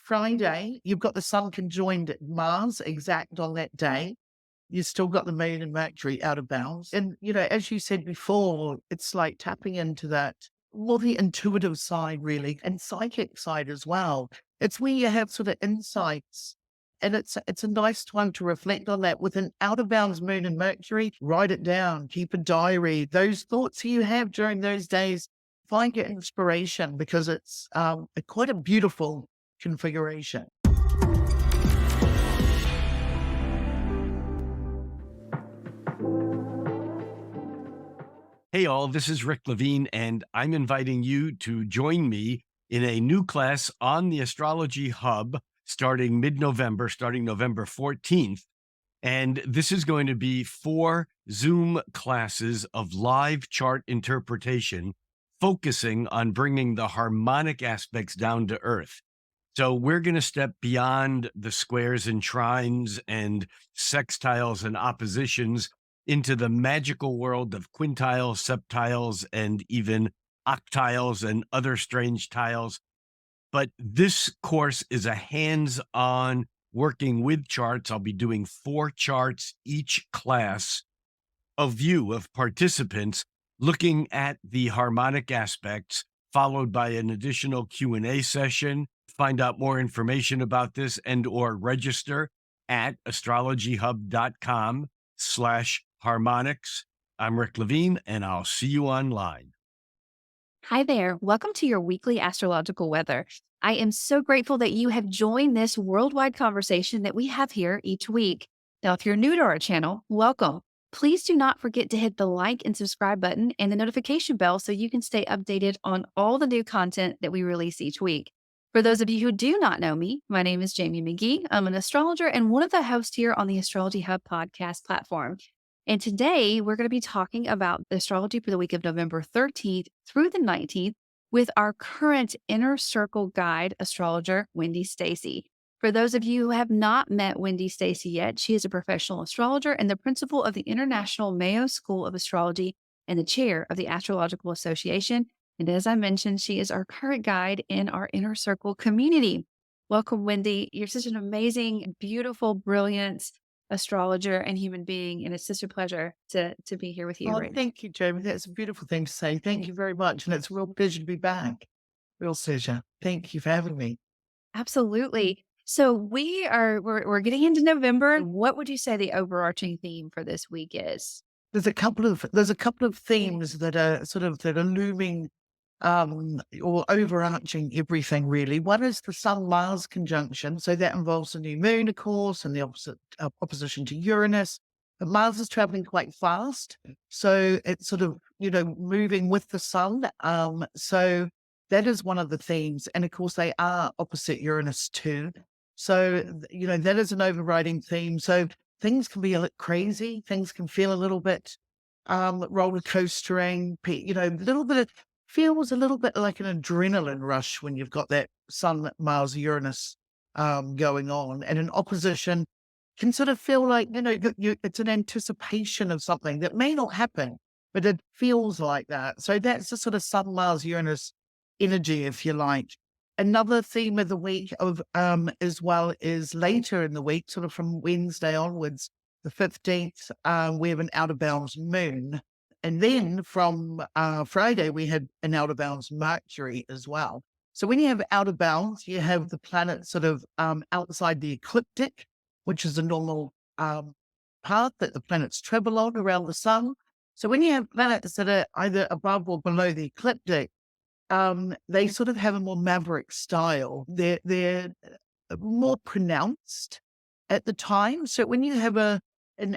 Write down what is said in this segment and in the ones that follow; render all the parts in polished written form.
Friday, you've got the sun conjoined Mars exact on that day. You've still got the Moon and Mercury out of bounds. And, as you said before, it's like tapping into that, well, the intuitive side, really, and psychic side as well. It's where you have sort of insights. And it's a nice time to reflect on that with an out of bounds Moon and Mercury. Write it down, keep a diary. Those thoughts you have during those days, find your inspiration because it's quite a beautiful configuration. Hey all, this is Rick Levine, and I'm inviting you to join me in a new class on the Astrology Hub starting mid-November, starting November 14th. And this is going to be 4 Zoom classes of live chart interpretation, focusing on bringing the harmonic aspects down to earth. So we're going to step beyond the squares and trines and sextiles and oppositions into the magical world of quintiles, septiles, and even octiles and other strange tiles. But this course is a hands-on working with charts. I'll be doing 4 charts each class, a view of participants looking at the harmonic aspects, followed by an additional Q&A session. Find out more information about this and or register at astrologyhub.com/harmonics. I'm Rick Levine, and I'll see you online. Hi there. Welcome to your weekly astrological weather. I am so grateful that you have joined this worldwide conversation that we have here each week. Now, if you're new to our channel, welcome. Please do not forget to hit the like and subscribe button and the notification bell so you can stay updated on all the new content that we release each week. For those of you who do not know me, my name is Jamie McGee. I'm an astrologer and one of the hosts here on the Astrology Hub podcast platform. And today we're going to be talking about the astrology for the week of November 13th through the 19th with our current Inner Circle guide astrologer, Wendy Stacey. For those of you who have not met Wendy Stacey yet, she is a professional astrologer and the principal of the International Mayo School of Astrology and the chair of the Astrological Association. And as I mentioned, she is our current guide in our Inner Circle community. Welcome, Wendy. You're such an amazing, beautiful, brilliant astrologer and human being, and it's such a pleasure to be here with you. Oh, thank you, Jamie. That's a beautiful thing to say. Thank you very much. And it's a real pleasure to be back. Real pleasure. Thank you for having me. Absolutely. So we're getting into November. What would you say the overarching theme for this week is? There's a couple of themes that are looming or overarching everything really. One is the Sun-Mars conjunction. So that involves the new moon, of course, and the opposition to Uranus. But Mars is traveling quite fast. So it's sort of, moving with the sun. So that is one of the themes. And of course, they are opposite Uranus too. So, that is an overriding theme. So things can be a little crazy. Things can feel a little bit roller coastering, feels a little bit like an adrenaline rush when you've got that Sun, Mars, Uranus going on. And an opposition can sort of feel like, it's an anticipation of something that may not happen, but it feels like that. So that's the sort of Sun, Mars, Uranus energy, if you like. Another theme of the week as well is later in the week, sort of from Wednesday onwards, the 15th, we have an out of bounds moon. And then from Friday, we had an out of bounds Mercury as well. So when you have out of bounds, you have the planet sort of outside the ecliptic, which is a normal path that the planets travel on around the sun. So when you have planets that are either above or below the ecliptic, they sort of have a more maverick style. They're more pronounced at the time. So when you have an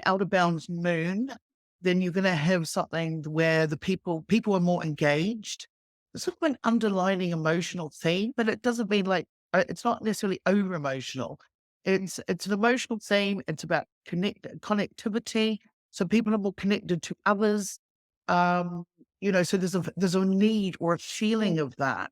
out of bounds moon, then you're going to have something where the people are more engaged. It's sort of an underlining emotional theme, but it doesn't mean like it's not necessarily over emotional. It's an emotional theme. It's about connectivity. So people are more connected to others. So there's a need or a feeling of that.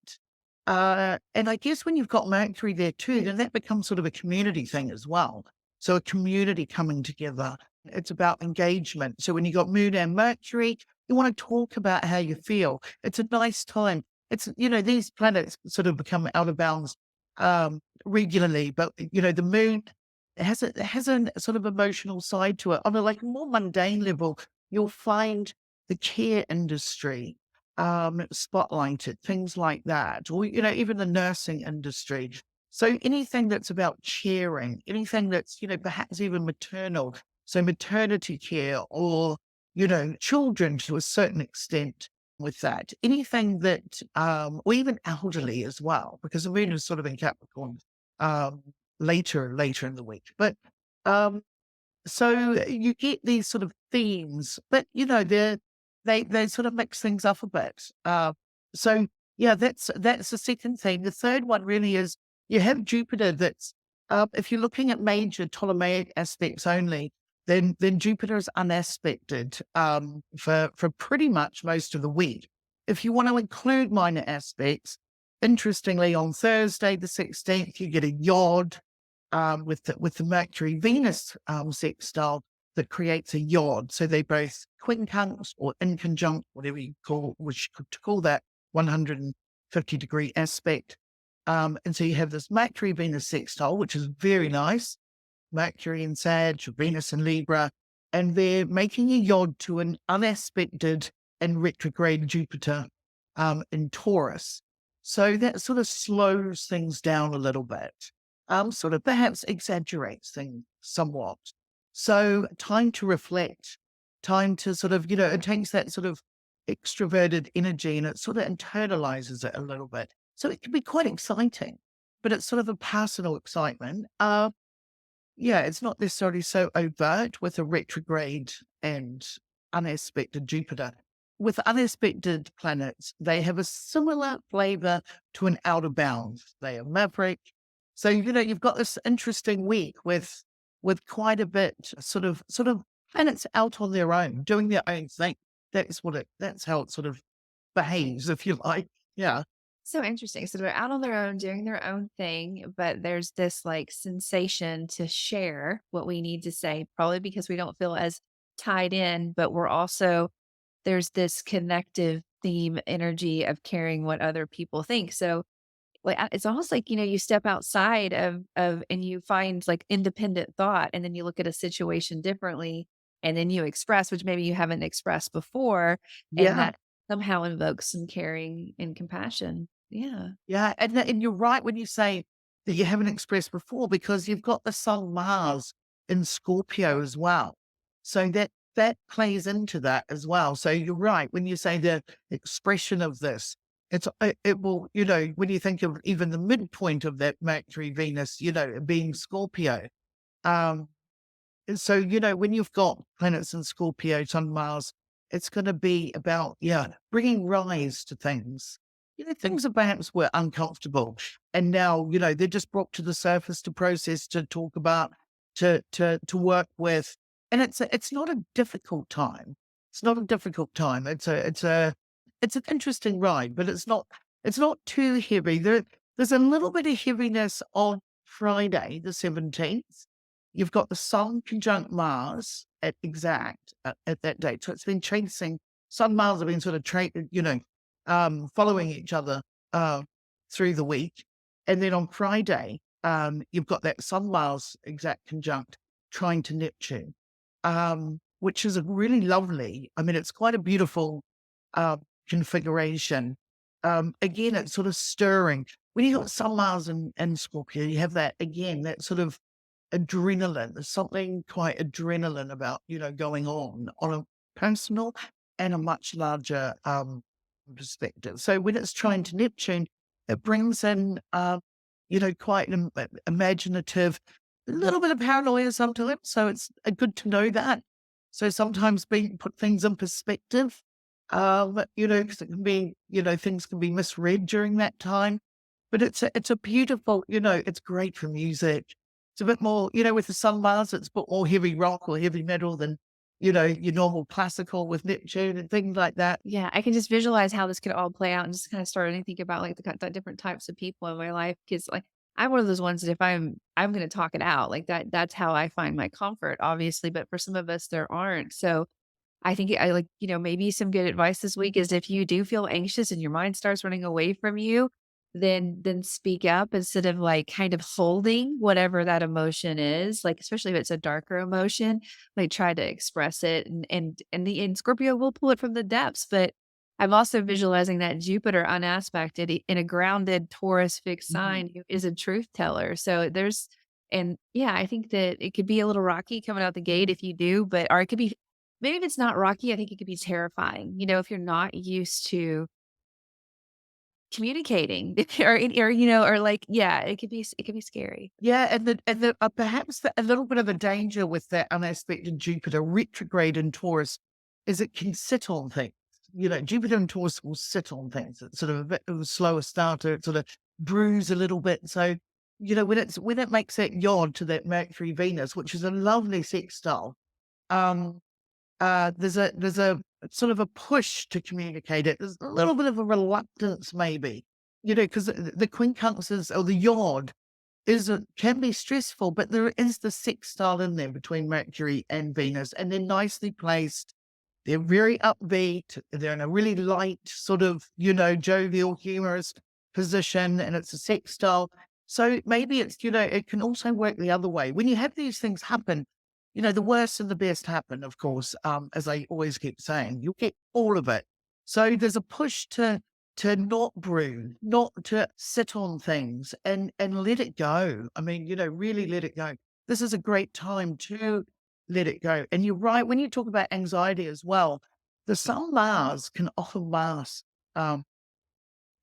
And I guess when you've got Mercury there too, then that becomes sort of a community thing as well. So a community coming together. It's about engagement. So when you got Moon and Mercury, you want to talk about how you feel. It's a nice time. It's, these planets sort of become out of bounds regularly, but the moon it has a sort of emotional side to it. On a like more mundane level, you'll find the care industry spotlighted, things like that, or even the nursing industry. So anything that's about caring, anything that's perhaps even maternal, so maternity care, or children to a certain extent with that. Anything that, or even elderly as well, because the moon is sort of in Capricorn um, later in the week. But um, so you get these sort of themes, but they sort of mix things up a bit. So yeah, that's the second theme. The third one really is you have Jupiter. That's if you're looking at major Ptolemaic aspects only, then Jupiter is unaspected for pretty much most of the week. If you want to include minor aspects, interestingly, on Thursday the 16th, you get a Yod with the Mercury Venus sextile that creates a Yod. So they both quincunx or inconjunct, whatever you call, which to call that 150-degree aspect. And so you have this Mercury Venus sextile, which is very nice. Mercury in Sag, Venus in Libra, and they're making a Yod to an unaspected and retrograde Jupiter in Taurus. So that sort of slows things down a little bit, sort of perhaps exaggerates things somewhat. So time to reflect, time to sort of, it takes that sort of extroverted energy and it sort of internalizes it a little bit. So it can be quite exciting, but it's sort of a personal excitement. Yeah, it's not necessarily so overt with a retrograde and unaspected Jupiter. With unaspected planets, they have a similar flavor to an outer bounds. They are maverick. So, you've got this interesting week with quite a bit sort of planets out on their own, doing their own thing. That's how it sort of behaves, if you like. Yeah. So interesting. So they're out on their own, doing their own thing, but there's this like sensation to share what we need to say, probably because we don't feel as tied in, but we're also, there's this connective theme energy of caring what other people think. So like it's almost like, you step outside of and you find like independent thought and then you look at a situation differently and then you express, which maybe you haven't expressed before, and Yeah. that somehow invokes some caring and compassion. Yeah. Yeah, and you're right when you say that you haven't expressed before because you've got the Sun Mars in Scorpio as well. So that plays into that as well. So you're right when you say the expression of this. It will, when you think of even the midpoint of that Mercury Venus, being Scorpio. Um, and so, when you've got planets in Scorpio, Sun, Mars, it's going to be about, yeah, bringing rise to things. Things that perhaps were uncomfortable. And now, they're just brought to the surface to process, to talk about, to work with. And it's not a difficult time. It's not a difficult time. It's an interesting ride, but it's not too heavy. There's a little bit of heaviness on Friday, the 17th. You've got the Sun conjunct Mars at that date. So it's been chasing, Sun Mars have been sort of following each other through the week. And then on Friday, you've got that Sun Mars exact conjunct trine to Neptune, which is a really lovely, I mean, it's quite a beautiful configuration. Again, it's sort of stirring. When you've got Sun Mars and Scorpio, you have that again, that sort of adrenaline. There's something quite adrenaline about, going on a personal and a much larger perspective. So when it's trying to Neptune, it brings in, quite an imaginative, a little bit of paranoia sometimes. So it's good to know that. So sometimes being put things in perspective, because it can be, things can be misread during that time. But it's a beautiful, it's great for music. It's a bit more, with the Sun Mars, it's a bit more heavy rock or heavy metal than, your normal classical with Neptune and things like that. Yeah, I can just visualize how this could all play out and just kind of starting to think about like the different types of people in my life. Because like I'm one of those ones that if I'm going to talk it out like that's how I find my comfort, obviously. But for some of us, there aren't. So I think I like maybe some good advice this week is if you do feel anxious and your mind starts running away from you, then speak up instead of like kind of holding whatever that emotion is, like especially if it's a darker emotion, like try to express it and Scorpio will pull it from the depths. But I'm also visualizing that Jupiter unaspected in a grounded Taurus fixed Mhm. sign who is a truth teller. So there's and yeah, I think that it could be a little rocky coming out the gate if you do, but or it could be maybe if it's not rocky, I think it could be terrifying. If you're not used to communicating or like, yeah, it could be scary. Yeah, and perhaps a little bit of a danger with that unaspected Jupiter retrograde in Taurus is it can sit on things. Jupiter in Taurus will sit on things. It's sort of a bit of a slower starter. It sort of brews a little bit. So, when it makes that yod to that Mercury Venus, which is a lovely sextile, um, there's a sort of a push to communicate it. There's a little bit of a reluctance, maybe, because the quincunxes or the yod can be stressful, but there is the sextile in there between Mercury and Venus, and they're nicely placed. They're very upbeat. They're in a really light, sort of, jovial, humorous position, and it's a sextile. So maybe it can also work the other way. When you have these things happen, the worst and the best happen, of course, as I always keep saying, you'll get all of it. So there's a push to not brew, not to sit on things and let it go. I mean, really let it go. This is a great time to let it go. And you're right, when you talk about anxiety as well, the Sun Mars um,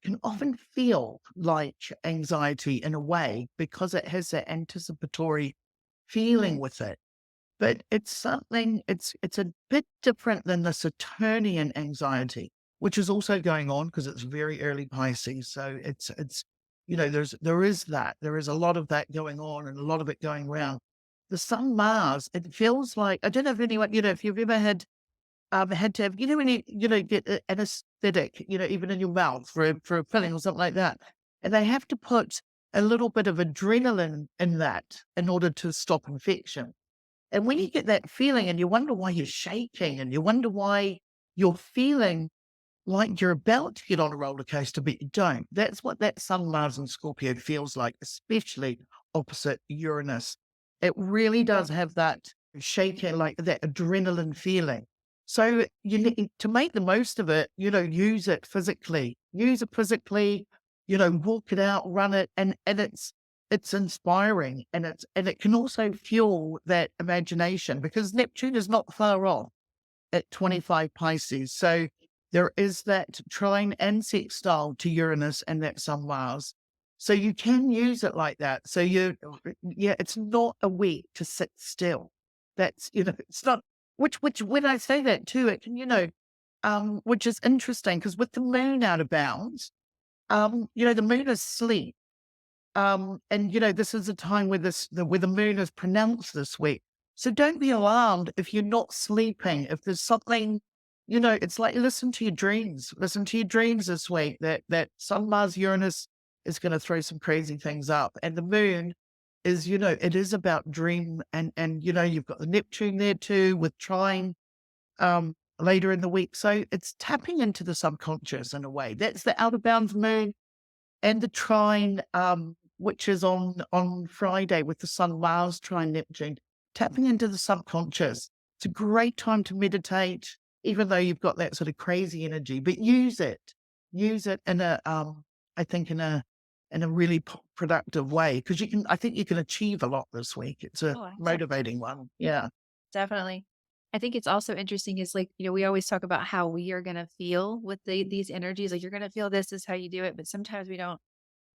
can often feel like anxiety in a way because it has that anticipatory feeling with it. But it's a bit different than the Saturnian anxiety, which is also going on because it's very early Pisces. So there is a lot of that going on and a lot of it going around. The Sun Mars, it feels like, I don't know if anyone, if you've ever had to have, when get an anesthetic, even in your mouth for a filling or something like that. And they have to put a little bit of adrenaline in that in order to stop infection. And when you get that feeling and you wonder why you're shaking and you wonder why you're feeling like you're about to get on a roller coaster, but you don't. That's what that Sun, Mars, and Scorpio feels like, especially opposite Uranus. It really does have that shaking, like that adrenaline feeling. So you need to make the most of it, use it physically. Use it physically, walk it out, run it, and it's inspiring and it can also fuel that imagination because Neptune is not far off at 25 Pisces. So there is that trine and sextile to Uranus and that Sun Mars. So you can use it like that. So it's not a week to sit still. That's, it's not, which when I say that too, it can, which is interesting because with the moon out of bounds, the moon is asleep. And this is a time where where the moon is pronounced this week. So don't be alarmed if you're not sleeping. If there's something, it's like listen to your dreams. Listen to your dreams this week. That Sun, Mars, Uranus is going to throw some crazy things up, and the moon is, it is about dream, and you've got the Neptune there too with trine later in the week. So it's tapping into the subconscious in a way. That's the out of bounds moon and the trine, which is on Friday with the Sun, Mars, trine Neptune, tapping into the subconscious. It's a great time to meditate, even though you've got that sort of crazy energy. But use it, in a, I think in a really productive way because I think you can achieve a lot this week. It's a Oh, motivating one. Yeah. definitely. I think it's also interesting is like, we always talk about how we are going to feel with these energies. Like you're going to feel this is how you do it. But sometimes we don't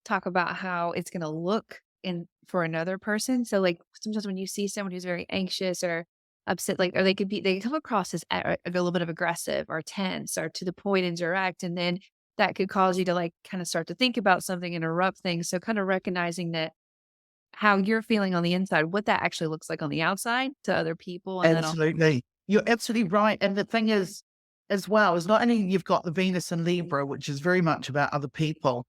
talk about how it's going to look in for another person. So like sometimes when you see someone who's very anxious or upset, like, or they come across as a little bit of aggressive or tense or to the point and direct. And then that could cause you to like kind of start to think about something, interrupt things. So kind of recognizing that how you're feeling on the inside, what that actually looks like on the outside to other people. And then also, Absolutely. You're absolutely right. And the thing is, as well, is not only you've got the Venus and Libra, which is very much about other people,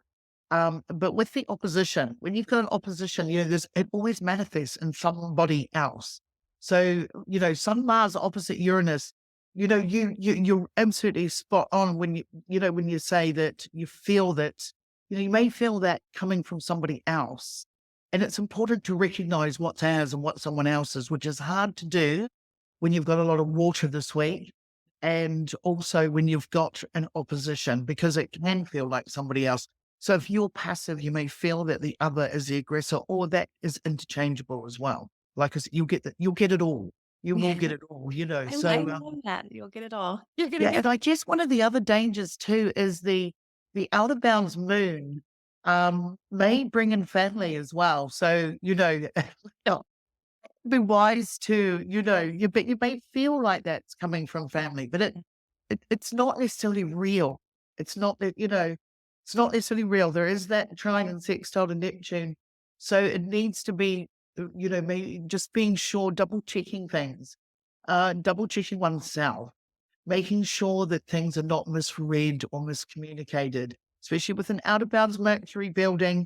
but with the opposition, when you've got an opposition, it always manifests in somebody else. So, Sun, Mars opposite Uranus, you're absolutely spot on when when you say that you feel that you may feel that coming from somebody else. And it's important to recognize what's ours and what someone else's, which is hard to do when you've got a lot of water this week. And also when you've got an opposition, because it can feel like somebody else. So if you're passive, you may feel that the other is the aggressor, or that is interchangeable as well. Like I said, you'll get it all. You will get it all, I So love that. You'll get it all. You're gonna yeah, get and I guess one of the other dangers too is the out of bounds moon may bring in family as well. So, yeah, be wise to, but you may feel like that's coming from family, but it's not necessarily real. It's not that, it's not necessarily real. There is that trine and sextile to Neptune. So it needs to be, maybe just being sure, double checking things, double checking oneself, making sure that things are not misread or miscommunicated, especially with an out of bounds Mercury building.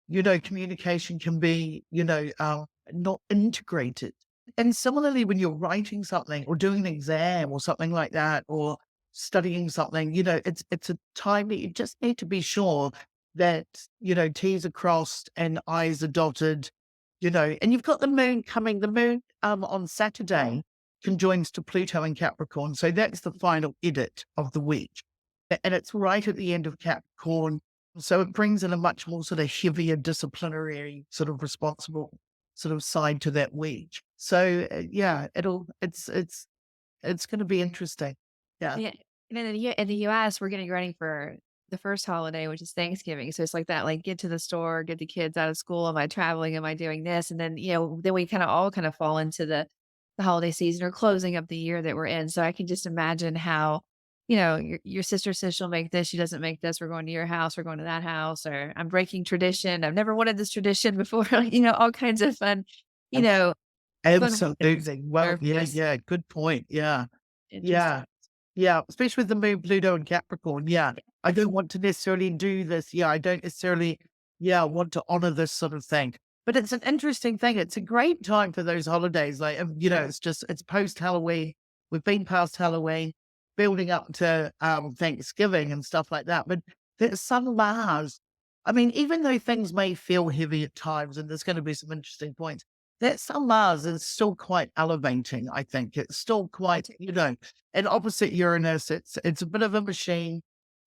Communication can be, not integrated. And similarly, when you're writing something or doing an exam or something like that, or studying something, it's a time that you just need to be sure that, T's are crossed and I's are dotted, and you've got the moon on Saturday conjoins to Pluto in Capricorn. So that's the final edit of the week. And it's right at the end of Capricorn. So it brings in a much more sort of heavier disciplinary, sort of responsible sort of side to that week. So yeah, it's going to be interesting. Yeah. Yeah. And then in the US, we're getting ready for the first holiday, which is Thanksgiving. So it's like that, like get to the store, get the kids out of school. Am I traveling? Am I doing this? And then, then we kind of fall into the holiday season or closing up the year that we're in. So I can just imagine how, your sister says she'll make this, she doesn't make this. We're going to your house, we're going to that house, or I'm breaking tradition. I've never wanted this tradition before. All kinds of fun, you Ab- know, fun Absolutely. Well, yeah, surface. yeah. Good point. Yeah. Interesting. Yeah. Yeah, especially with the moon, Pluto, and Capricorn. Yeah, I don't want to necessarily do this. Yeah, I don't necessarily, want to honor this sort of thing. But it's an interesting thing. It's a great time for those holidays. Like, it's post Halloween. We've been past Halloween, building up to Thanksgiving and stuff like that. But the Sun Mars, I mean, even though things may feel heavy at times, and there's going to be some interesting points, that Sun Mars is still quite elevating. I think it's still quite, and opposite Uranus, it's a bit of a machine.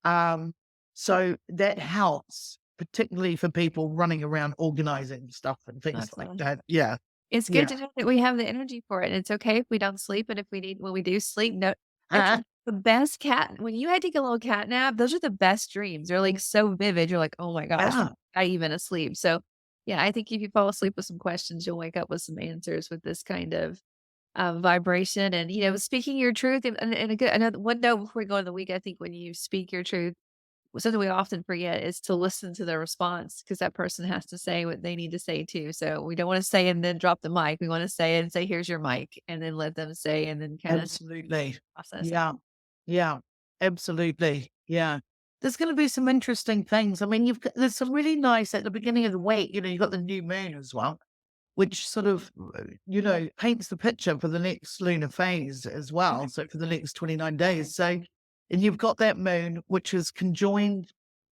Um, so that helps, particularly for people running around organizing stuff and things like Awesome. that. Yeah, It's good yeah. to know that we have the energy for it. And it's okay if we don't sleep. And if we need, when we do sleep, no, it's Uh, like the best cat. When you had to get a little cat nap, those are the best dreams. They're like so vivid. You're like, oh my gosh, yeah, I even asleep. So yeah, I think if you fall asleep with some questions, you'll wake up with some answers with this kind of vibration. And, speaking your truth and a good, another one note before we go in the week, I think when you speak your truth, something we often forget is to listen to their response because that person has to say what they need to say too. So we don't want to say and then drop the mic. We want to say and say, here's your mic, and then let them say and then kind of absolutely. process it. Yeah, yeah, absolutely. Yeah. There's going to be some interesting things. I mean, there's some really nice at the beginning of the week. You've got the new moon as well, which sort of, paints the picture for the next lunar phase as well. So for the next 29 days. So, and you've got that moon, which is conjoined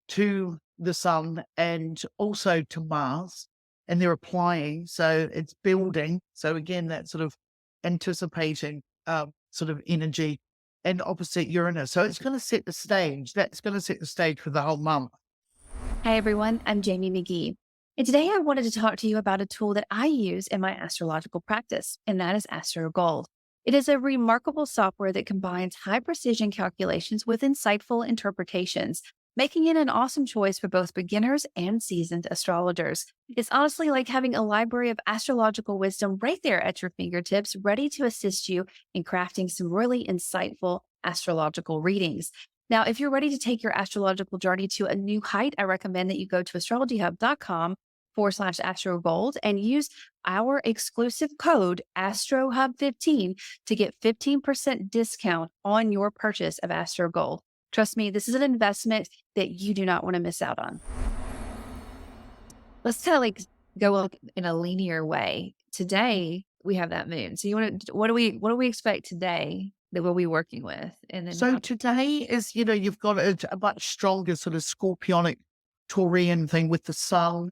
to the sun and also to Mars, and they're applying. So it's building. So again, that sort of anticipating sort of energy and opposite Uranus. So it's going to set the stage. That's going to set the stage for the whole month. Hi, everyone. I'm Jamie McGee. And today I wanted to talk to you about a tool that I use in my astrological practice, and that is AstroGold. It is a remarkable software that combines high precision calculations with insightful interpretations, making it an awesome choice for both beginners and seasoned astrologers. It's honestly like having a library of astrological wisdom right there at your fingertips, ready to assist you in crafting some really insightful astrological readings. Now, if you're ready to take your astrological journey to a new height, I recommend that you go to astrologyhub.com/astrogold and use our exclusive code AstroHub15 to get 15% discount on your purchase of AstroGold. Trust me, this is an investment that you do not want to miss out on. Let's kind of like go in a linear way. Today we have that moon. So what do we expect today that we'll be working with? And then So today is, you've got a much stronger sort of scorpionic Taurian thing with the sun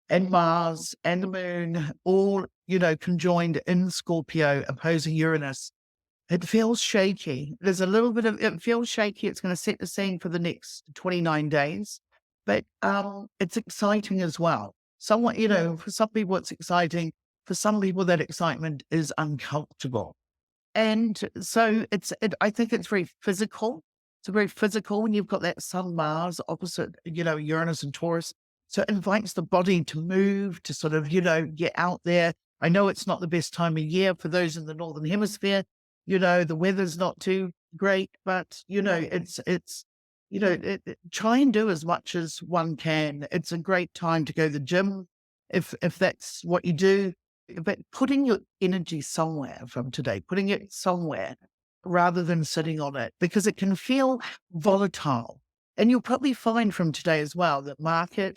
and Mars and the moon all, conjoined in Scorpio opposing Uranus. It feels shaky. There's a little bit of it feels shaky. It's going to set the scene for the next 29 days, but it's exciting as well. Somewhat, for some people it's exciting. For some people, that excitement is uncomfortable. And so I think it's very physical. It's very physical when you've got that Sun Mars opposite, Uranus and Taurus. So it invites the body to move, to sort of, get out there. I know it's not the best time of year for those in the Northern Hemisphere. The weather's not too great, but, try and do as much as one can. It's a great time to go to the gym if that's what you do. But putting your energy somewhere from today, putting it somewhere rather than sitting on it, because it can feel volatile. And you'll probably find from today as well that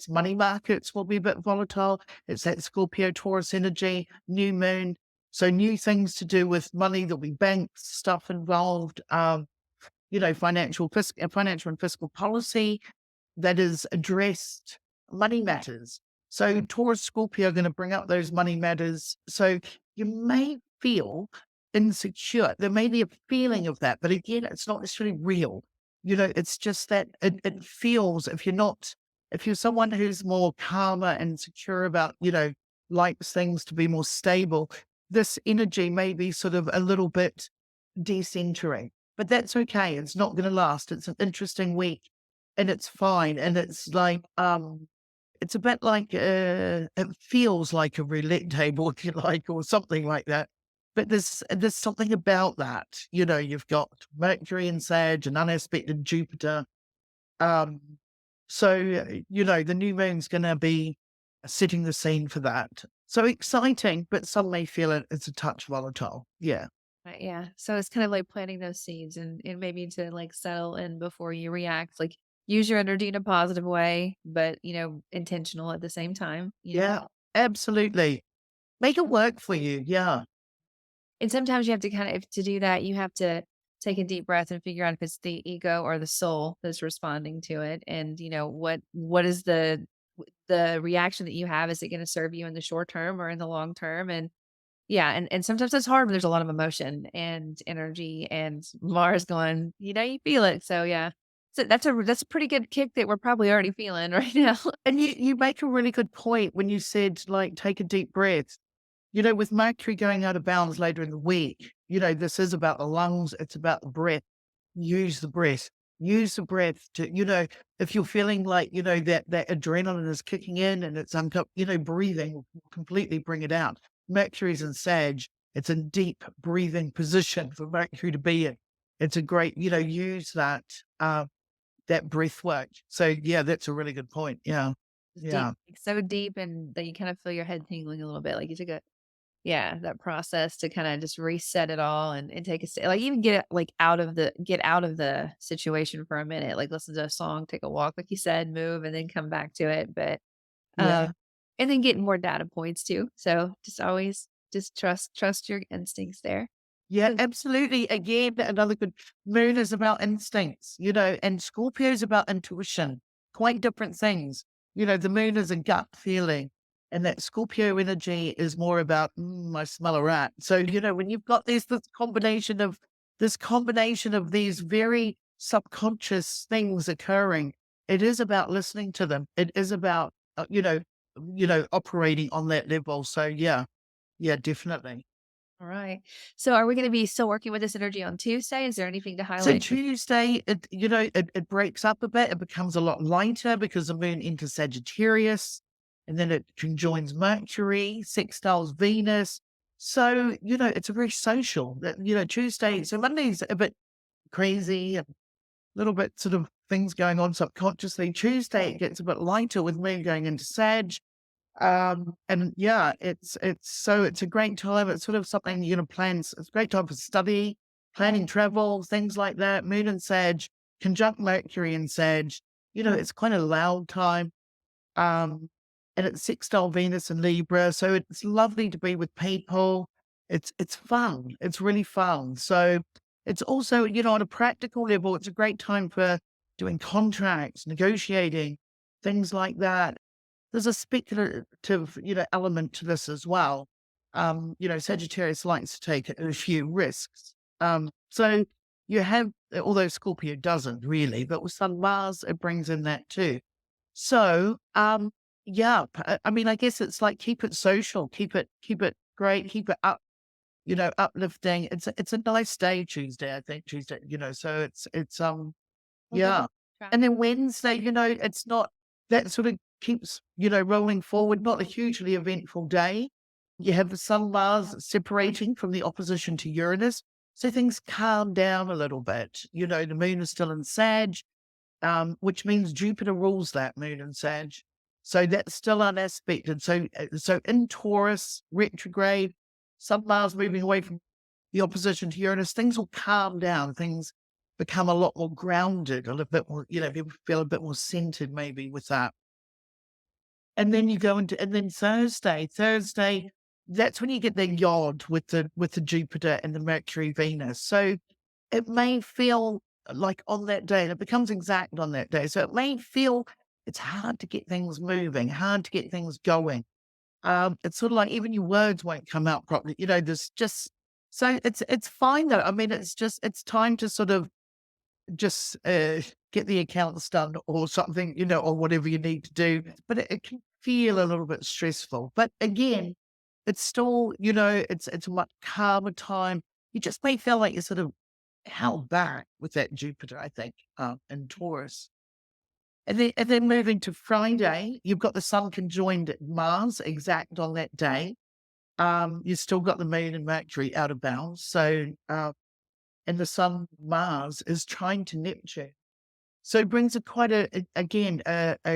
money markets will be a bit volatile. It's that Scorpio Taurus energy, new moon. So new things to do with money. There'll be banks stuff involved, financial and fiscal policy that is addressed, money matters. So Taurus, Scorpio are going to bring up those money matters. So you may feel insecure. There may be a feeling of that, but again, it's not necessarily real. It's just that it feels, if you're someone who's more calmer and secure about, likes things to be more stable, this energy may be sort of a little bit decentering, but that's okay. It's not going to last. It's an interesting week and it's fine. And it's like, it's a bit like, it feels like a roulette table, if you like, or something like that. But there's something about that. You've got Mercury in Sag and unaspected Jupiter. Um, so, the new moon's going to be setting the scene for that. So exciting, but some may feel it's a touch volatile. Yeah. Yeah. So it's kind of like planting those seeds and maybe to like settle in before you react. Like use your energy in a positive way, but intentional at the same time. Yeah, absolutely. Make it work for you. Yeah. And sometimes you have to kind of to do that, you have to take a deep breath and figure out if it's the ego or the soul that's responding to it. And what is the reaction that you have? Is it going to serve you in the short term or in the long term? And yeah, and sometimes it's hard when there's a lot of emotion and energy and Mars going, you feel it. So yeah. So that's a pretty good kick that we're probably already feeling right now. And you make a really good point when you said, like, take a deep breath. With Mercury going out of bounds later in the week, this is about the lungs, it's about the breath. Use the breath. Use the breath to, if you're feeling like, that adrenaline is kicking in and it's breathing will completely bring it out. Mercury's in Sag. It's a deep breathing position for Mercury to be in. It's a great, use that breath work. So yeah, that's a really good point. Yeah. It's deep, Yeah. like so deep and that you kind of feel your head tingling a little bit. Like you took a yeah, that process to kinda just reset it all and take a like, even get out of the situation for a minute, like, listen to a song, take a walk, like you said, move, and then come back to it, but, um Yeah. and then getting more data points too, so just always just trust your instincts there. Yeah, So absolutely. Again, another good moon is about instincts, and Scorpio is about intuition, quite different things. The moon is a gut feeling, and that Scorpio energy is more about, I smell a rat. So, when you've got this combination of these very subconscious things occurring, it is about listening to them. It is about, operating on that level. So yeah, yeah, definitely. alright. So are we gonna be still working with this energy on Tuesday? Is there anything to So highlight? Tuesday, it breaks up a bit. It becomes a lot lighter because the moon enters Sagittarius, and then it conjoins Mercury, sextiles Venus. So it's a very social. Tuesday. So Monday's a bit crazy and a little bit sort of things going on subconsciously. Tuesday it gets a bit lighter with moon going into Sag. And yeah, it's a great time. It's sort of something you're gonna plan. It's a great time for study, planning travel, things like that. Moon and Sag, conjunct Mercury and Sag. It's quite a loud time. Um, and it's sextile Venus and Libra, so it's lovely to be with people. It's fun. It's really fun. So it's also, on a practical level, it's a great time for doing contracts, negotiating, things like that. There's a speculative, element to this as well. Sagittarius likes to take a few risks. So you have, although Scorpio doesn't really, but with Sun Mars, it brings in that too. So, yeah, I mean, I guess it's like keep it social, keep it great, keep it up, uplifting. It's a nice day, Tuesday, I think, Tuesday, so yeah. And then Wednesday, it's not that sort of keeps, rolling forward, not a hugely eventful day. You have the Sun Mars separating from the opposition to Uranus. So things calm down a little bit. The moon is still in Sag, which means Jupiter rules that moon in Sag. So that's still unaspected. So in Taurus, retrograde, Sun Mars moving away from the opposition to Uranus, things will calm down. Things become a lot more grounded, a little bit more, people feel a bit more centered maybe with that. And then you go into, and then Thursday, that's when you get the Yod with the Jupiter and the Mercury Venus. So it may feel like on that day, and it becomes exact on that day. So it may feel it's hard to get things moving, hard to get things going. It's sort of like even your words won't come out properly. There's just, so it's fine though. I mean, it's time to sort of just get the accounts done or something, or whatever you need to do. But it can feel a little bit stressful. But again, it's still, it's a much calmer time. You just may feel like you're sort of held back with that Jupiter, I think, in Taurus. And then moving to Friday, you've got the Sun conjoined at Mars exact on that day. You've still got the Moon and Mercury out of bounds. So, and the Sun Mars is trying to Neptune. So it brings a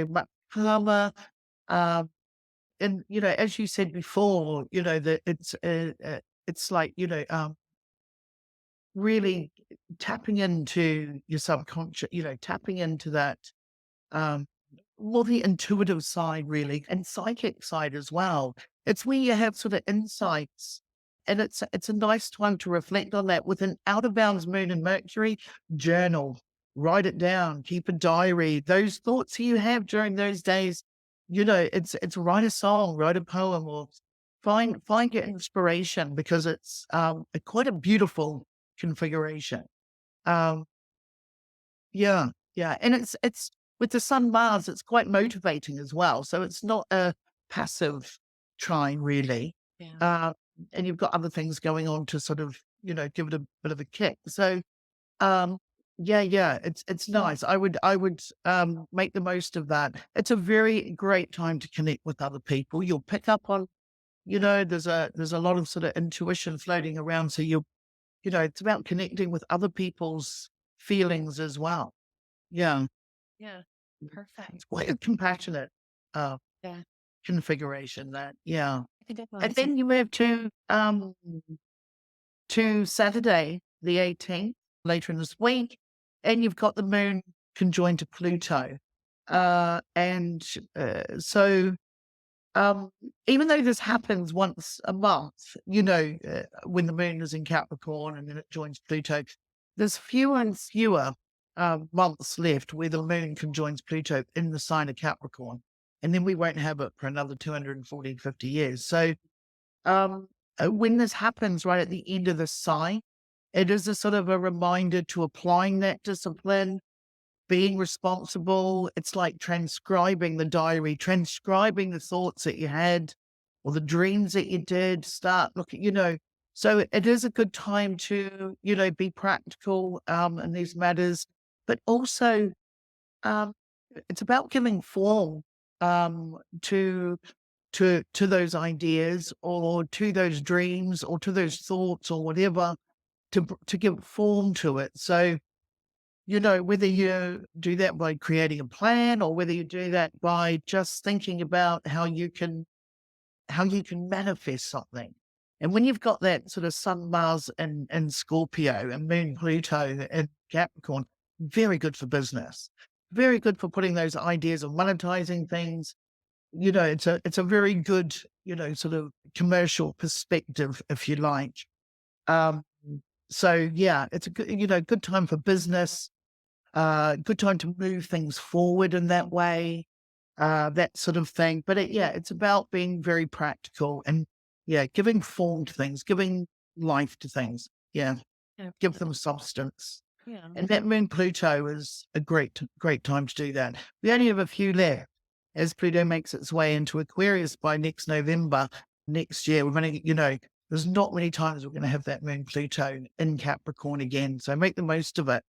much calmer, and as you said before, that it's like really tapping into your subconscious, tapping into that um, more the intuitive side, really, and psychic side as well. It's where you have sort of insights, and it's a nice time to reflect on that. With an out of bounds Moon and Mercury, journal, write it down, keep a diary. Those thoughts you have during those days, it's write a song, write a poem, or find your inspiration because it's quite a beautiful configuration. Um, yeah, yeah, and it's with the Sun Mars, it's quite motivating as well. So it's not a passive trine really. Yeah. And you've got other things going on to sort of, give it a bit of a kick. So um yeah, it's nice. I would make the most of that. It's a very great time to connect with other people. You'll pick up on, there's a lot of sort of intuition floating around. So it's about connecting with other people's feelings as well. Yeah. Yeah. Perfect. It's quite a compassionate uh, Yeah. configuration that, yeah. I can definitely And see. then you move to Saturday, the 18th, later in this week, and you've got the moon conjoined to Pluto. So even though this happens once a month, when the moon is in Capricorn and then it joins Pluto, there's fewer and fewer months left where the moon conjoins Pluto in the sign of Capricorn. And then we won't have it for another 240, 50 years. So when this happens right at the end of the sign, it is a sort of a reminder to applying that discipline, being responsible. It's like transcribing the diary, transcribing the thoughts that you had or the dreams that you did, start looking, so it is a good time to, be practical in these matters, but also um, it's about giving form to those ideas or to those dreams or to those thoughts or whatever to give form to it. So whether you do that by creating a plan or whether you do that by just thinking about how you can manifest something. And when you've got that sort of Sun, Mars, and Scorpio and Moon, Pluto, and Capricorn, very good for business, very good for putting those ideas of monetizing things. It's a very good, sort of commercial perspective, if you like. Um, so yeah, it's a good, good time for business. Good time to move things forward in that way. that sort of thing. But it's about being very practical and giving form to things, giving life to things. Yeah, give them Absolutely. substance. Yeah. And that moon Pluto is a great time to do that. We only have a few left as Pluto makes its way into Aquarius by next November next year. We've only, there's not many times we're going to have that moon Pluto in Capricorn again. So make the most of it.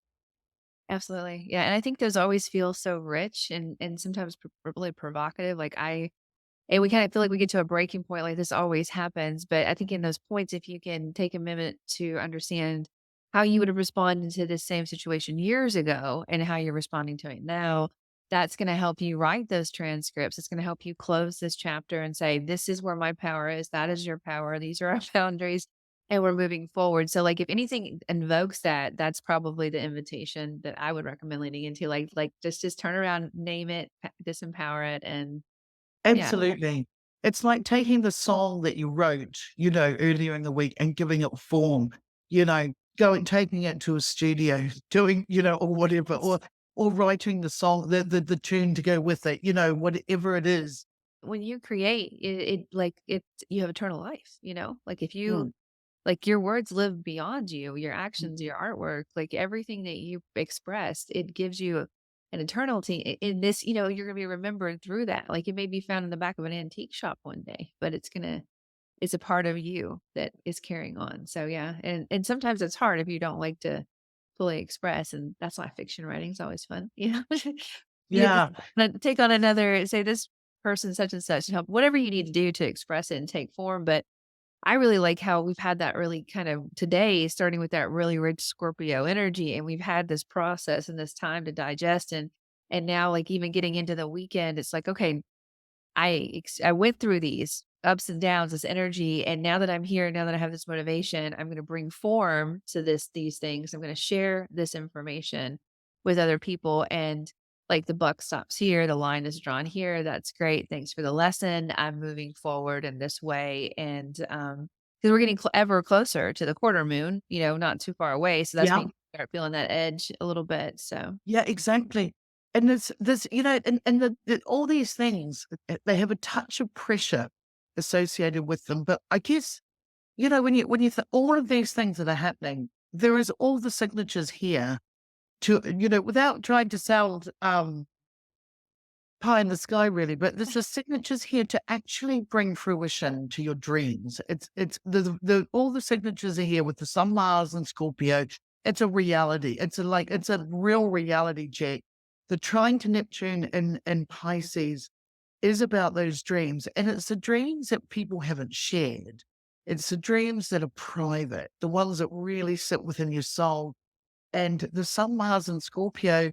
Absolutely. Yeah. And I think those always feel so rich and sometimes really provocative. And we kind of feel like we get to a breaking point, like this always happens. But I think in those points, if you can take a minute to understand how you would have responded to this same situation years ago and how you're responding to it now, that's going to help you write those transcripts. It's going to help you close this chapter and say, this is where my power is. That is your power. These are our boundaries. And we're moving forward. So, like, if anything invokes that, that's probably the invitation that I would recommend leaning into. Like just turn around, name it, disempower it, and yeah. Absolutely. It's like taking the song that you wrote, earlier in the week and giving it form, taking it to a studio, doing, or whatever, or writing the song, the tune to go with it, whatever it is. When you create you have eternal life, like if you Mm. like your words live beyond you, your actions, your artwork, like everything that you expressed, it gives you an eternity in this, you're gonna be remembered through that. Like it may be found in the back of an antique shop one day, but it's a part of you that is carrying on. So yeah. And sometimes it's hard if you don't like to fully express, and that's why fiction writing is always fun. You Yeah. take on another, say this person such and such, and help whatever you need to do to express it and take form. But I really like how we've had that really kind of today, starting with that really rich Scorpio energy, and we've had this process and this time to digest, and now like even getting into the weekend, it's like, okay, I went through these ups and downs, this energy, and now that I'm here, now that I have this motivation, I'm gonna bring form to these things. I'm gonna share this information with other people, and like the buck stops here, the line is drawn here. That's great. Thanks for the lesson. I'm moving forward in this way, and because we're getting ever closer to the quarter moon, not too far away. So that's when Yeah. you start feeling that edge a little bit. So Yeah, exactly. And there's, and all these things, they have a touch of pressure associated with them. But I guess, when you all of these things that are happening, there is all the signatures here to, without trying to sound pie in the sky really, but there's the signatures here to actually bring fruition to your dreams. It's the all the signatures are here with the Sun, Mars, and Scorpio. It's a reality. It's a real reality check. The trine to Neptune in Pisces is about those dreams, and it's the dreams that people haven't shared. It's the dreams that are private, the ones that really sit within your soul. And the Sun, Mars, and Scorpio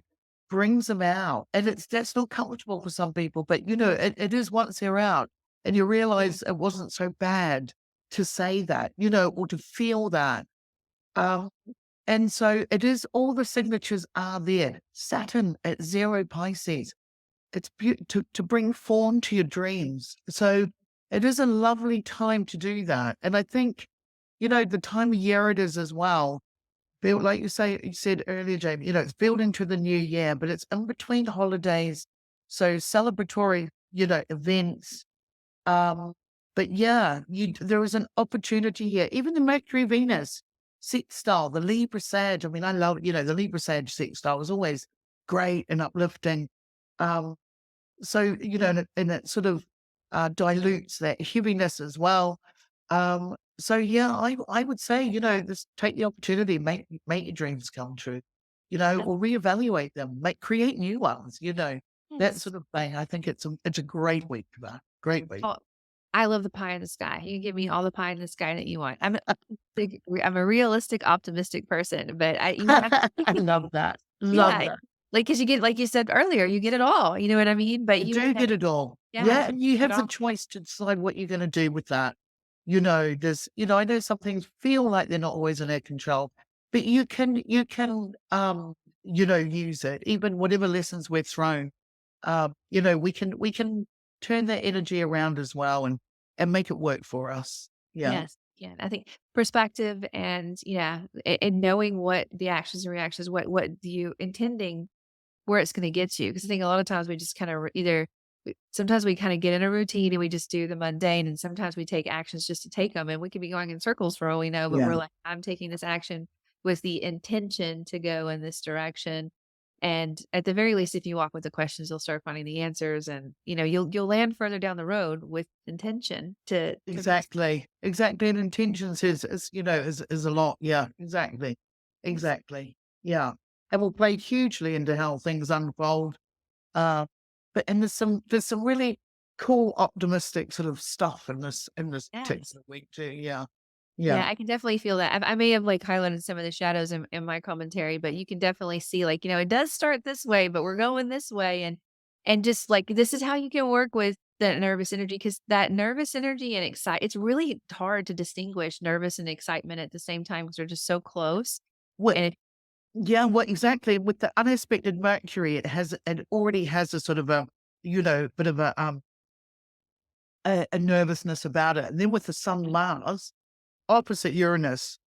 brings them out. And that's not comfortable for some people, but it is once they're out and you realize it wasn't so bad to say that, or to feel that. Um, and so it is, all the signatures are there. Saturn at 0 Pisces. It's to bring form to your dreams. So it is a lovely time to do that. And I think, the time of year it is as well. Built, like you said earlier, Jamie, it's built into the new year, but it's in between holidays. So celebratory, events. Um, but there is an opportunity here. Even the Mercury Venus sextile, the Libra Sag. I mean, I love, the Libra Sag sextile is always great and uplifting. Um, so, and it sort of dilutes that heaviness as well. So yeah, I would say, just take the opportunity, make your dreams come true, or reevaluate them, create new ones, that yes. sort of thing. I think it's a great week for that. Great week. Oh, I love the pie in the sky. You can give me all the pie in the sky that you want. I'm a realistic, optimistic person, but you have I love that. Love yeah, that. like, 'cause you get like you said earlier, you get it all, you know what I mean? But You you do have get it all. yeah, Yeah, and you it have the all choice to decide what you're gonna do with that. I know some things feel like they're not always in our control, but you can, use it. Even whatever lessons we're thrown, we can turn that energy around as well and make it work for us. Yeah. yes, yeah, I think perspective and yeah, and knowing what the actions and reactions, what you intending where it's gonna get you, because I think a lot of times we just kinda either sometimes we kind of get in a routine and we just do the mundane, and sometimes we take actions just to take them, and we could be going in circles for all we know, but Yeah. we're like, I'm taking this action with the intention to go in this direction. And at the very least, if you walk with the questions, you'll start finding the answers, and you'll land further down the road with intention to Exactly. Exactly. And intentions is a lot. Yeah, exactly. Exactly. Yeah. And will play hugely into how things unfold. Uh, and there's some really cool, optimistic sort of stuff in this yes. particular week too. Yeah. Yeah, Yeah. I can definitely feel that. I may have like highlighted some of the shadows in my commentary, but you can definitely see like, it does start this way, but we're going this way. And just like this is how you can work with that nervous energy, because that nervous energy and it's really hard to distinguish nervous and excitement at the same time because they're just so close. What And yeah, what exactly with the unaspected Mercury, it already has a sort of bit of a nervousness about it. And then with the Sun Mars opposite Uranus,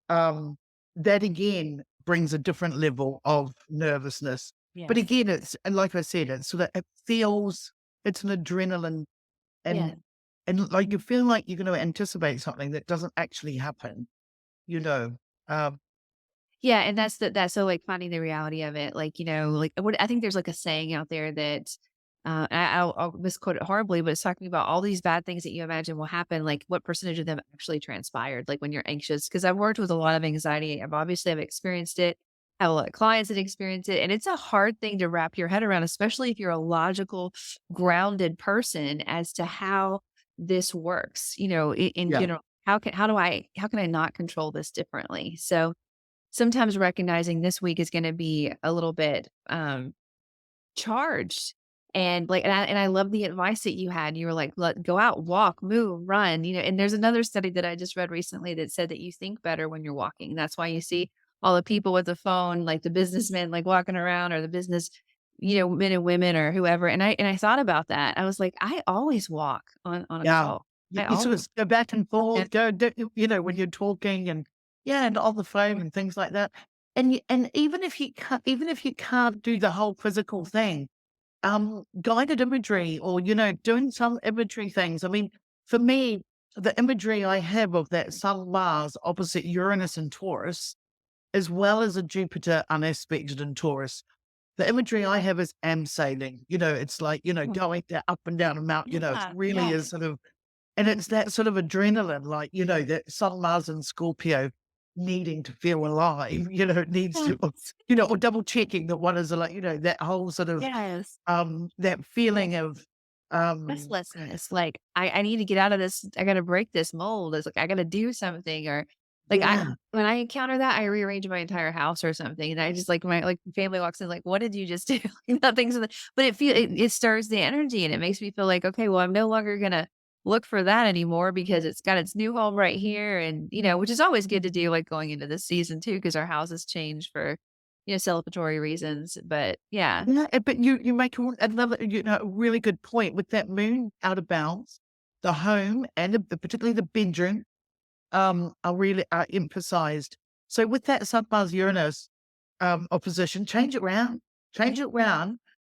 um, that again brings a different level of nervousness. But yes. again, and like I said, it's an adrenaline, Yeah. and like you feel like you're going to anticipate something that doesn't actually happen, you know. Um, Yeah, and that's so, like, finding the reality of it, like, like, what I think there's, like, a saying out there that, I'll misquote it horribly, but it's talking about all these bad things that you imagine will happen, like, what percentage of them actually transpired, like, when you're anxious? Because 'cause I've worked with a lot of anxiety, I've experienced it, I have a lot of clients that experience it, and it's a hard thing to wrap your head around, especially if you're a logical, grounded person as to how this works, in yeah, general. How can I not control this differently? So sometimes recognizing this week is gonna be a little bit, charged, and I love the advice that you had. You were like, "Let go out, walk, move, run," and there's another study that I just read recently that said that you think better when you're walking. That's why you see all the people with the phone, like the businessmen, like, walking around, or the business, men and women or whoever, and I thought about that. I was like, "I always walk on a yeah. call. You, I you sort always." of go back and forth, when you're talking, and yeah, and on the phone and things like that. And even if you can't do the whole physical thing, guided imagery, or, doing some imagery things. I mean, for me, the imagery I have of that Sun Mars opposite Uranus and Taurus, as well as a Jupiter unaspected in Taurus, the imagery I have is sailing. It's like, Mm. going up and down a mountain, it Yeah, really is yes. sort of, and it's that sort of adrenaline, like, that Sun, Mars, and Scorpio needing to feel alive, it needs to, Yes. or double checking that one is like, that whole sort of, Yes. that feeling of, Restlessness, like, I need to get out of this, I gotta break this mold, it's like, I gotta do something, or, like, I yeah, when I encounter that, I rearrange my entire house or something, and I just, like, my, like, family walks in like, "What did you just do?" Nothing's in the but it stirs the energy, and it makes me feel like, "Okay, well, I'm no longer gonna look for that anymore because it's got its new home right here," and, which is always good to do, like, going into this season too, because our houses change for, celebratory reasons, but yeah. yeah, but you make another, a really good point with that moon out of bounds, the home, and particularly the bedroom, are really emphasized. So with that Sun Mars Uranus opposition, change it round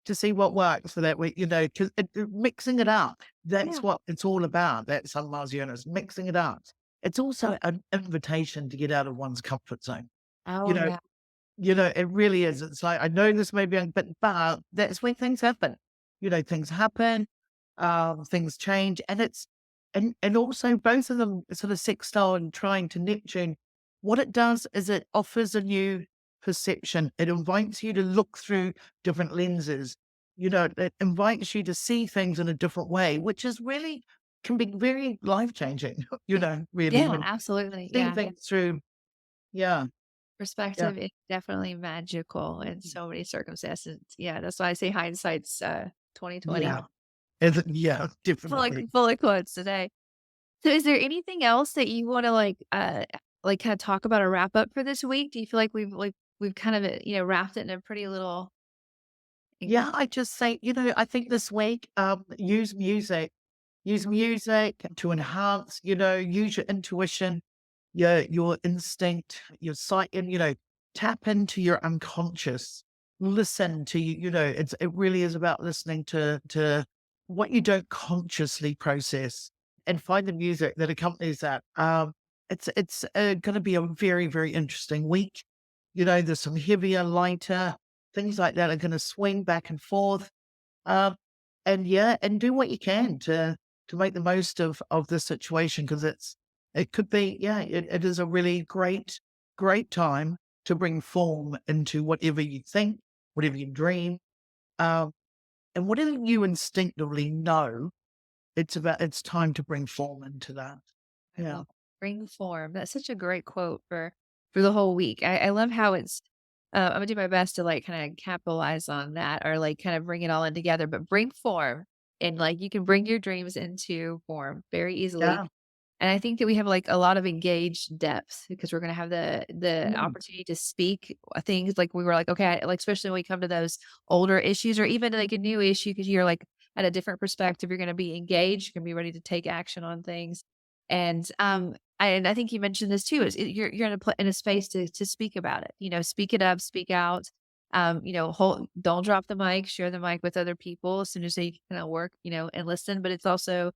to see what works for that week. Because mixing it up, that's Yeah. what it's all about. That Sun Mars Uranus, mixing it up. It's also an invitation to get out of one's comfort zone. You Oh, know, yeah. it really is. It's like, I know this may be, but that's when things happen. Things happen, things change, and and also both of them sort of sextile and trying to Neptune. What it does is it offers a new perception. It invites you to look through different lenses. It invites you to see things in a different way, which is really can be very life changing. Really, Yeah, when absolutely, you see yeah. things through. Yeah, yeah, Perspective is definitely magical in so many circumstances. Yeah, that's why I say hindsight's, 2020. yeah. Yeah, definitely. Full of quotes today. So is there anything else that you wanna, kinda talk about or wrap up for this week? Do you feel like we've kind of, wrapped it in a pretty little in Yeah, I just say, I think this week, use music to enhance, use your intuition, your instinct, your sight, and, tap into your unconscious. Listen to you, it really is about listening to what you don't consciously process, and find the music that accompanies that. It's going to be a very, very interesting week. There's some heavier, lighter things like that are going to swing back and forth. Um, and yeah, and do what you can to make the most of this situation, because it could be, yeah, it is a really great time to bring form into whatever you think, whatever you dream, um, and whatever you instinctively know. It's time to bring form into that. I Yeah. love bring form. That's such a great quote for the whole week. I love how it's. I'm gonna do my best to like kind of capitalize on that or like kind of bring it all in together, but bring form and like you can bring your dreams into form very easily. Yeah. And I think that we have like a lot of engaged depth because we're gonna have the Mm. opportunity to speak things like we were like, okay, like especially when we come to those older issues or even like a new issue because you're like at a different perspective, you're gonna be engaged, you're gonna be ready to take action on things. And I think you mentioned this too, is you're in in a space to speak about it, speak it up, speak out. Don't drop the mic, share the mic with other people as soon as they kind of work, and listen. But it's also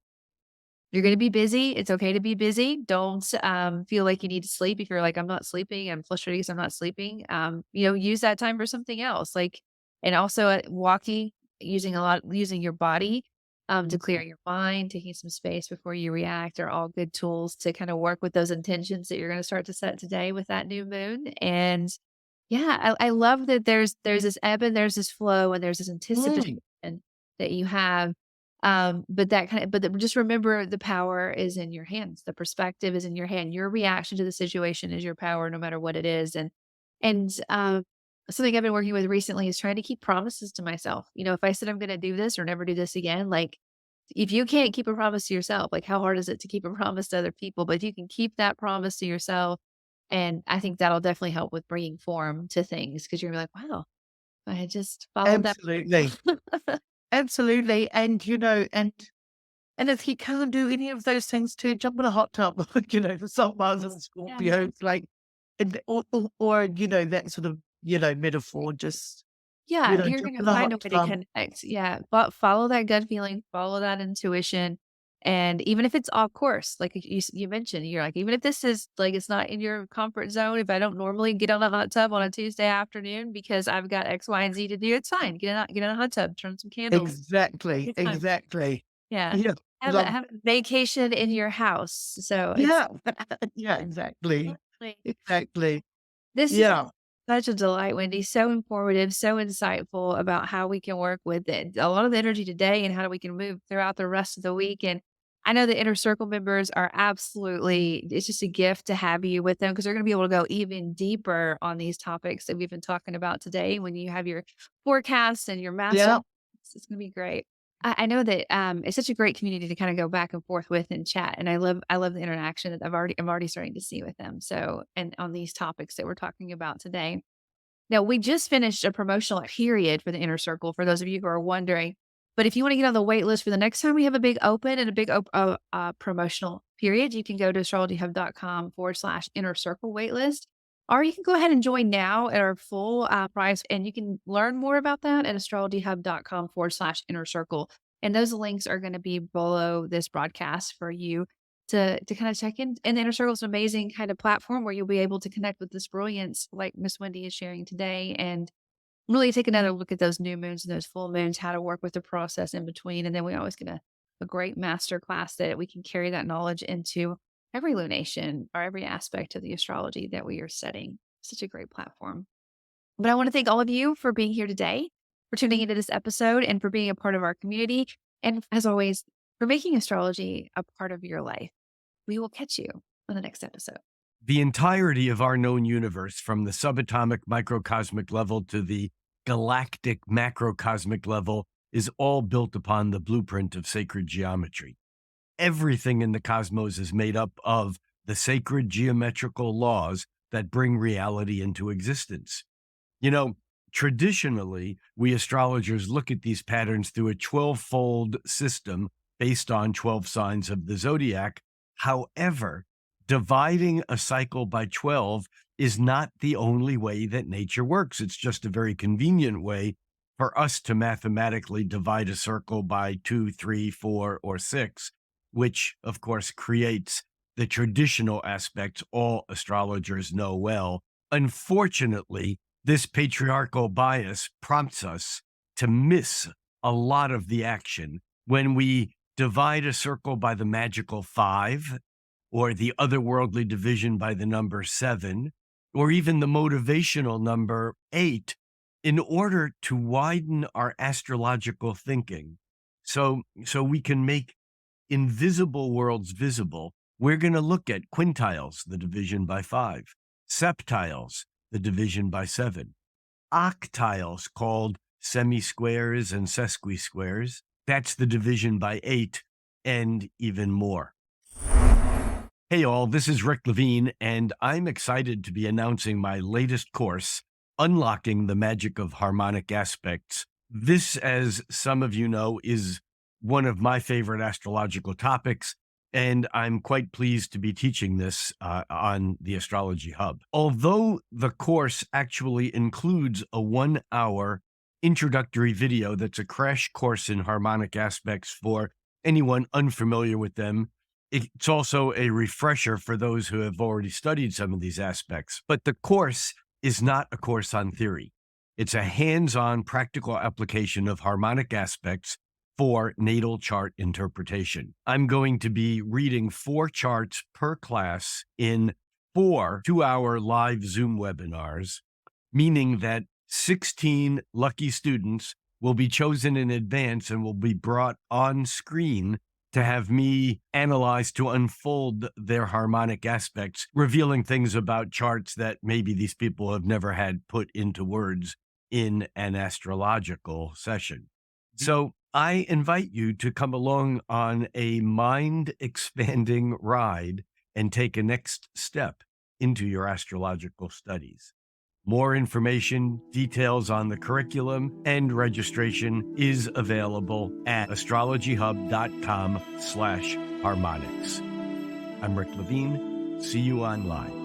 you're gonna be busy. It's okay to be busy. Don't, feel like you need to sleep if you're like, "I'm not sleeping. I'm frustrated 'cause I'm not sleeping." Use that time for something else, and also, walking, using your body, to clear your mind, taking some space before you react are all good tools to kinda work with those intentions that you're gonna start to set today with that new moon, and yeah, I love that there's this ebb and there's this flow and there's this anticipation Mm. that you have just remember the power is in your hands. The perspective is in your hand. Your reaction to the situation is your power no matter what it is. And something I've been working with recently is trying to keep promises to myself. If I said I'm gonna do this or never do this again, like if you can't keep a promise to yourself, like how hard is it to keep a promise to other people? But if you can keep that promise to yourself, and I think that'll definitely help with bringing form to things because you're gonna be like, wow, I had just followed that. Absolutely. Absolutely. And if he can't do any of those things too, jump in a hot tub. For some Mars and Yeah. Scorpio, like, or that sort of, metaphor, just, Yeah, you're jump gonna in a find hot a way to tub. connect, yeah, but follow that gut feeling, follow that intuition, and even if it's off course, like you mentioned, you're like, "Even if this is like, it's not in your comfort zone, if I don't normally get on a hot tub on a Tuesday afternoon because I've got X, Y, and Z to do, it's fine. Get in a hot tub, turn some candles, Exactly. good time." Exactly. Yeah. Yeah. Love. Have a vacation in your house, so it's Yeah. Yeah, exactly. lovely. Exactly. This is Yeah. such a delight, Wendy. So informative, so insightful about how we can work with it. A lot of the energy today and how we can move throughout the rest of the week. And I know the inner circle members are absolutely, it's just a gift to have you with them because they're going to be able to go even deeper on these topics that we've been talking about today when you have your forecasts and your master. Yeah. It's going to be great. I know that it's such a great community to kind of go back and forth with and chat, and I love the interaction that I'm already starting to see with them. So, and on these topics that we're talking about today. Now, we just finished a promotional period for the inner circle. For those of you who are wondering, but if you want to get on the wait list for the next time we have a big open and a big promotional period, you can go to astrologyhub.com/inner circle wait list. Or you can go ahead and join now at our full price, and you can learn more about that at astrologyhub.com/inner circle. And those links are going to be below this broadcast for you to kind of check in. And the inner circle is an amazing kind of platform where you'll be able to connect with this brilliance like Miss Wendy is sharing today and really take another look at those new moons and those full moons, how to work with the process in between. And then we always get a great master class that we can carry that knowledge into every lunation or every aspect of the astrology that we are studying. Such a great platform. But I want to thank all of you for being here today, for tuning into this episode, and for being a part of our community. And as always, for making astrology a part of your life. We will catch you on the next episode. The entirety of our known universe, from the subatomic microcosmic level to the galactic macrocosmic level, is all built upon the blueprint of sacred geometry. Everything in the cosmos is made up of the sacred geometrical laws that bring reality into existence. You know, traditionally, we astrologers look at these patterns through a 12-fold system based on 12 signs of the zodiac. However, dividing a cycle by 12 is not the only way that nature works. It's just a very convenient way for us to mathematically divide a circle by 2, 3, 4, or 6, which of course creates the traditional aspects all astrologers know well. Unfortunately, this patriarchal bias prompts us to miss a lot of the action when we divide a circle by the magical 5, or the otherworldly division by the number 7, or even the motivational number 8, in order to widen our astrological thinking. So we can make invisible worlds visible. We're going to look at quintiles, the division by 5, septiles, the division by 7, octiles, called semi-squares and sesqui-squares. That's the division by 8, and even more. Hey all, this is Rick Levine, and I'm excited to be announcing my latest course, Unlocking the Magic of Harmonic Aspects. This, as some of you know, is one of my favorite astrological topics, and I'm quite pleased to be teaching this on the Astrology Hub. Although the course actually includes a 1-hour introductory video that's a crash course in harmonic aspects for anyone unfamiliar with them, it's also a refresher for those who have already studied some of these aspects. But the course is not a course on theory. It's a hands-on practical application of harmonic aspects for natal chart interpretation. I'm going to be reading 4 charts per class in 4 2-hour live Zoom webinars, meaning that 16 lucky students will be chosen in advance and will be brought on screen to have me analyze, to unfold their harmonic aspects, revealing things about charts that maybe these people have never had put into words in an astrological session. So I invite you to come along on a mind-expanding ride and take a next step into your astrological studies. More information, details on the curriculum, and registration is available at astrologyhub.com/harmonics. I'm Rick Levine. See you online.